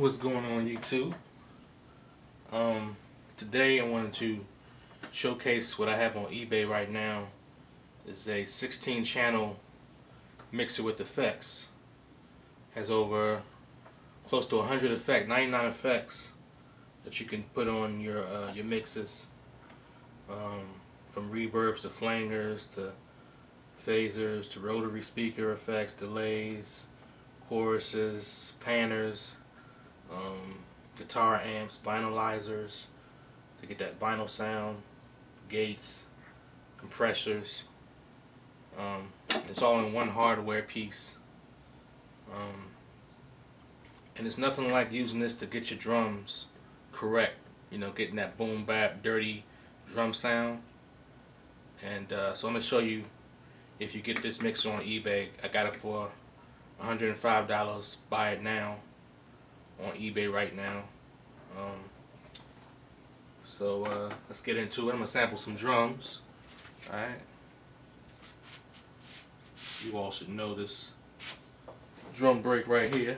What's going on YouTube? Today I wanted to showcase what I have on eBay right now. It's a 16 channel mixer with effects. Has over close to 100 effects, 99 effects that you can put on your mixes. From reverbs to flangers to phasers to rotary speaker effects, delays, choruses, panners, guitar amps, vinylizers to get that vinyl sound, gates, compressors. It's all in one hardware piece. And it's nothing like using this to get your drums correct, you know, getting that boom bap dirty drum sound. And so I'm going to show you, if you get this mixer on eBay, I got it for $105. Buy it now on eBay right now. Let's get into it. I'm going to sample some drums. Alright. You all should know this drum break right here.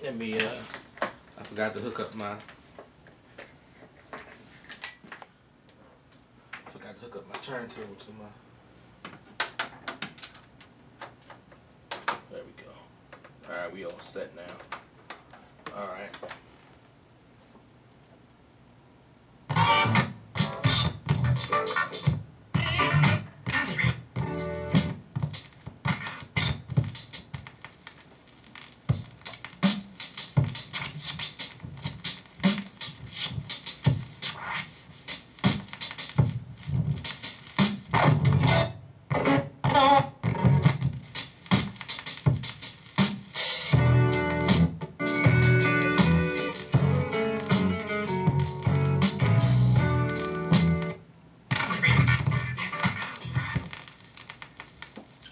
Let me, I forgot to hook up my turntable to my, there we go. Alright, we all set now. Alright.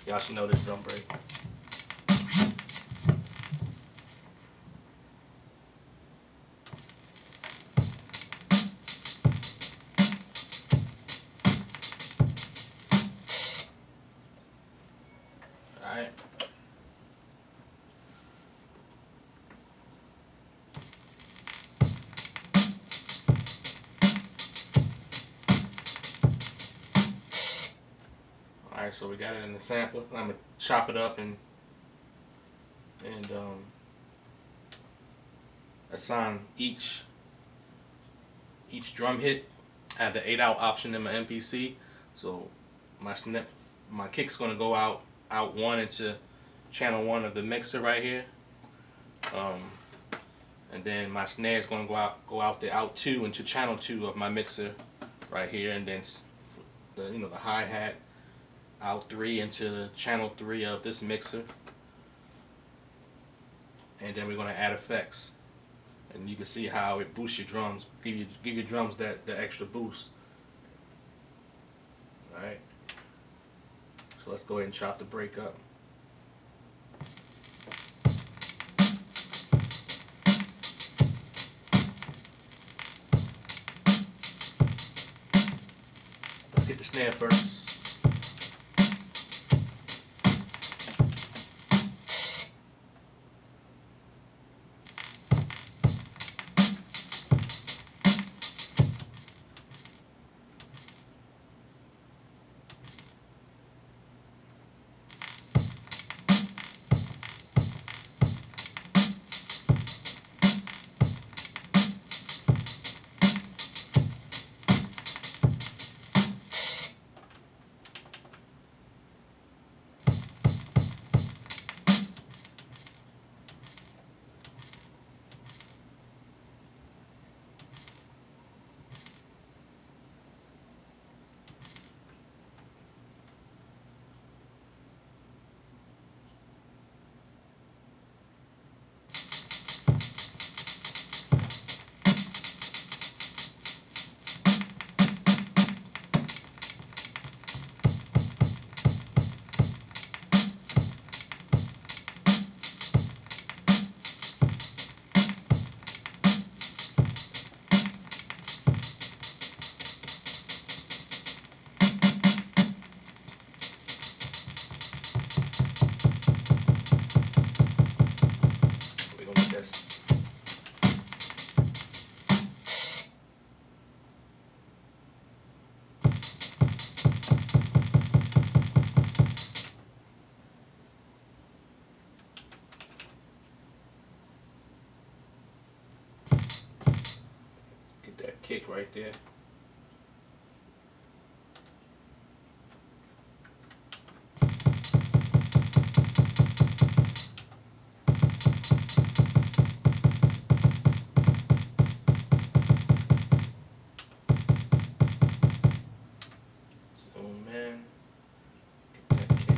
Y'all should know this drum break. Alright. Alright, so we got it in the sampler. I'm going to chop it up and assign each drum hit. I have the 8-out option in my MPC, so my kick's going to go out one into channel 1 of the mixer right here, and then my snare is going to go out the out 2 into channel 2 of my mixer right here, and then the hi-hat out 3 into channel 3 of this mixer, and then we're going to add effects, and you can see how it boosts your drums, give your drums that extra boost. Alright, so let's go ahead and chop the break up. Let's get the snare first. kick right there. Zoom in, get that kick.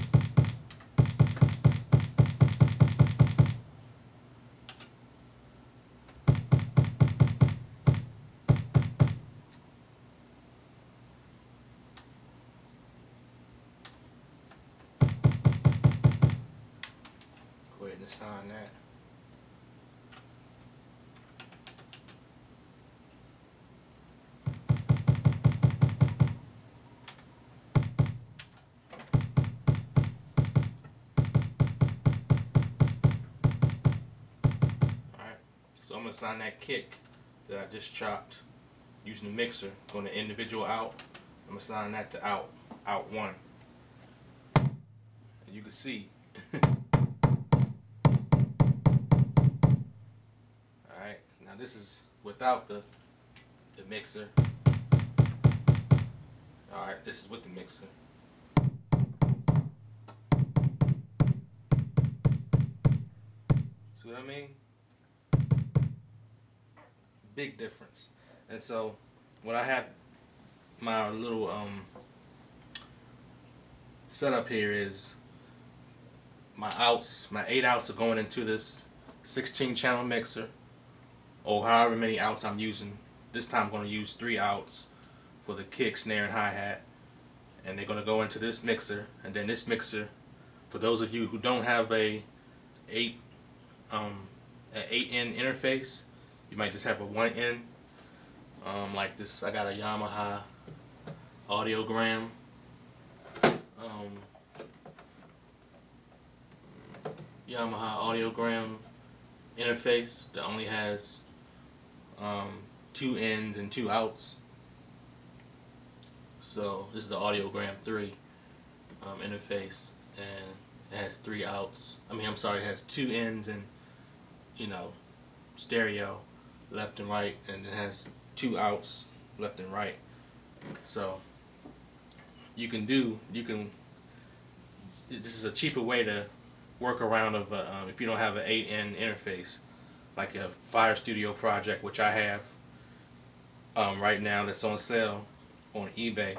Go ahead and assign that. So I'm going to assign that kick that I just chopped using the mixer, going to individual out. I'm going to assign that to out 1. And you can see. Alright, now this is without the mixer. Alright, this is with the mixer. See what I mean? Big difference. And so what I had my little setup here is my outs, my 8 outs are going into this 16 channel mixer, or however many outs I'm using. This time I'm going to use 3 outs for the kick, snare, and hi-hat, and they're going to go into this mixer. And then this mixer, for those of you who don't have an 8-in interface, you might just have a 1-in, like this. I got a Yamaha audiogram, interface that only has 2 ins and 2 outs. So this is the audiogram 3 interface, and it has 3 outs. I mean, I'm sorry, it has 2 ins and, you know, stereo left and right, and it has 2 outs left and right. So this is a cheaper way to work around of if you don't have an 8-in interface, like a Fire Studio project, which I have right now, that's on sale on eBay.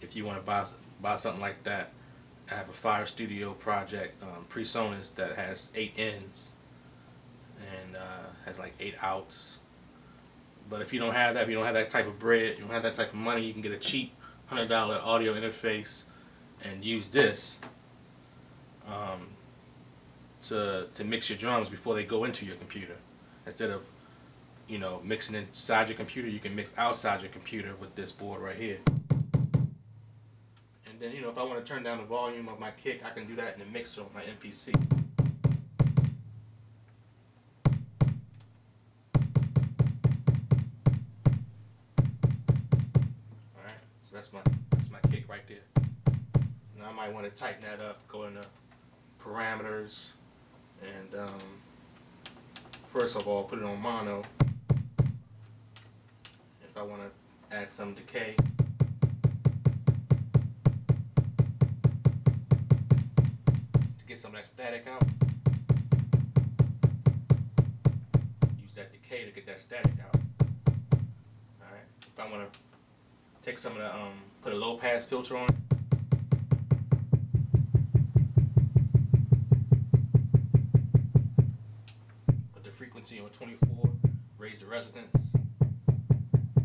If you want to buy something like that, I have a Fire Studio project, PreSonus, that has 8 ins and has like 8 outs. But if you don't have that, if you don't have that type of bread, you don't have that type of money, you can get a cheap $100 audio interface and use this to mix your drums before they go into your computer. Instead of, you know, mixing inside your computer, you can mix outside your computer with this board right here. And then, you know, if I want to turn down the volume of my kick, I can do that in the mixer on my MPC. Alright, so that's my kick right there. Now I might want to tighten that up, go into parameters, and first of all, put it on mono. If I want to add some decay, to get some of that static out, use that decay to get that static out. Alright, if I want to take some of the, put a low pass filter on it, frequency on 24, raise the resonance to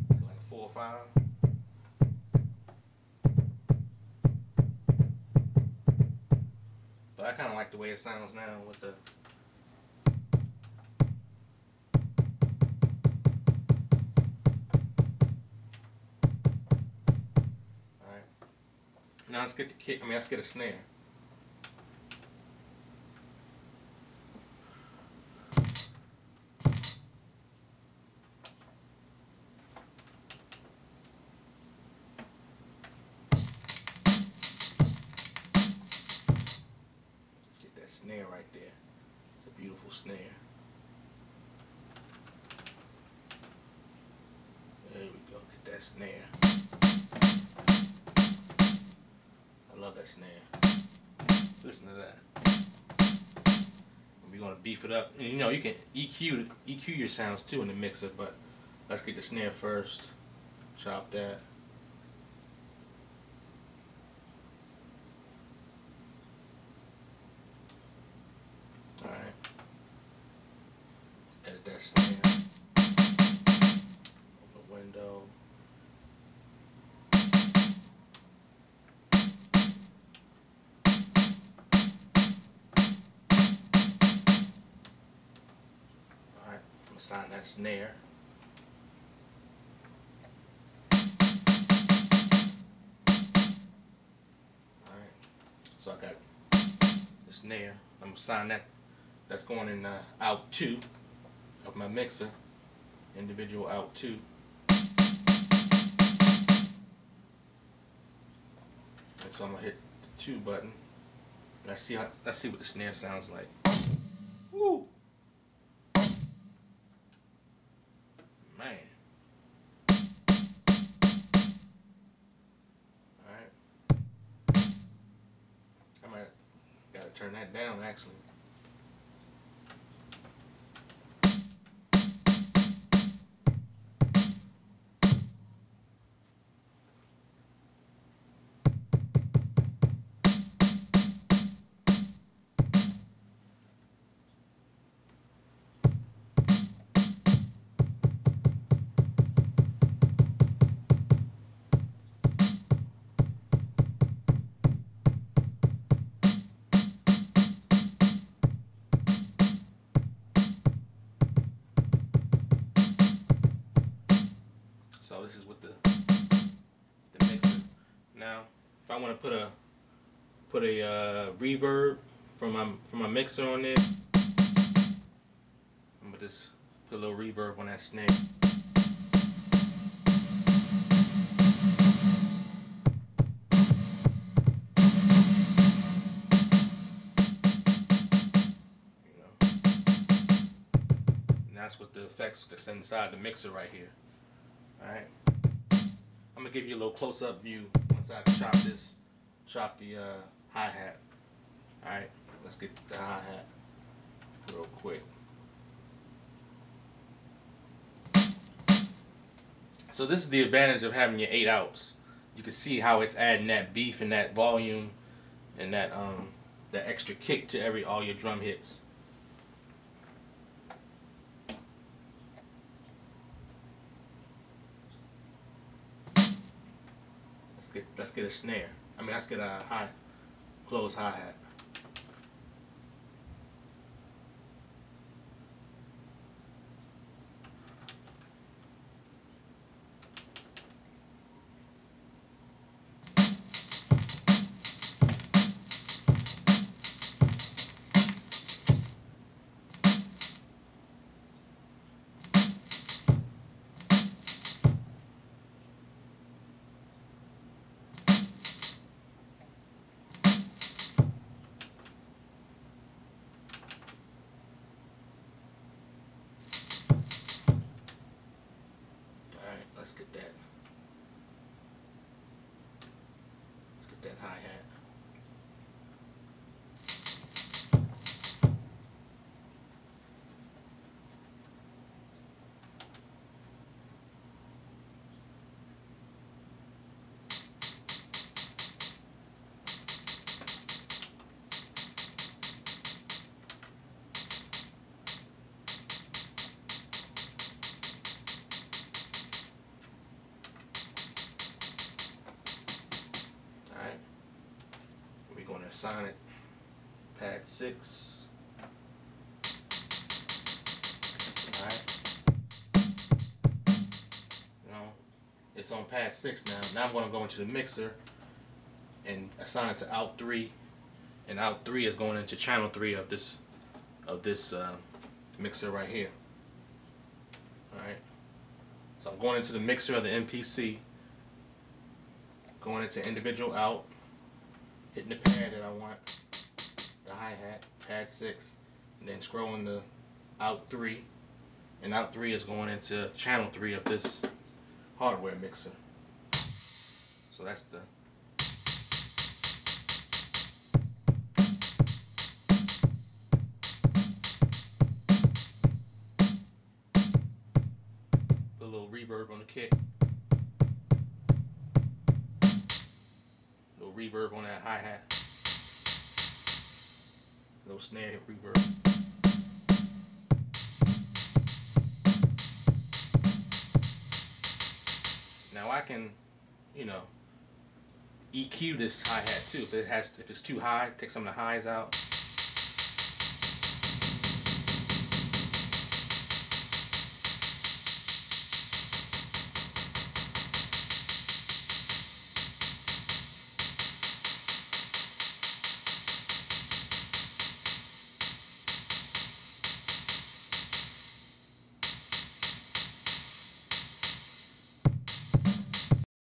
like 4 or 5. But I kind of like the way it sounds now with the alright. Now let's get the kick, let's get a snare. Snare right there. It's a beautiful snare. that snare. I love that snare. Listen to that. We're gonna beef it up. And you know, you can EQ your sounds too in the mixer, but let's get the snare first. Chop that. Alright. Edit that snare. Open the window. Alright, I'm gonna assign that snare. Alright, so I got the snare. I'm gonna assign that. That's going in out 2 of my mixer, individual out 2. And so I'm gonna hit the 2 button. Let's see what the snare sounds like. Woo! Man. Alright. I might gotta turn that down actually. So this is with the mixer. Now, if I want to put a reverb from my mixer on there, I'm gonna just put a little reverb on that snare. You know, and that's what the effects that's inside the mixer right here. Alright, I'm gonna give you a little close-up view once I chop the hi-hat. Alright, let's get the hi-hat real quick. So this is the advantage of having your 8 outs. You can see how it's adding that beef and that volume and that extra kick to all your drum hits. Let's get a snare. Let's get a closed hi-hat. Let's get that hi-hat. We're going to assign it pad 6. Alright. Now, it's on pad 6 now. Now I'm going to go into the mixer and assign it to out 3. And out 3 is going into channel 3 of this mixer right here. Alright. So I'm going into the mixer of the MPC, going into individual out, hitting the pad that I want, the hi-hat, pad 6, and then scrolling to out 3, and out 3 is going into channel 3 of this hardware mixer. So that's the little reverb on the kick. Little reverb on that hi-hat. Little snare reverb. Now I can, you know, EQ this hi-hat too. If it's too high, take some of the highs out.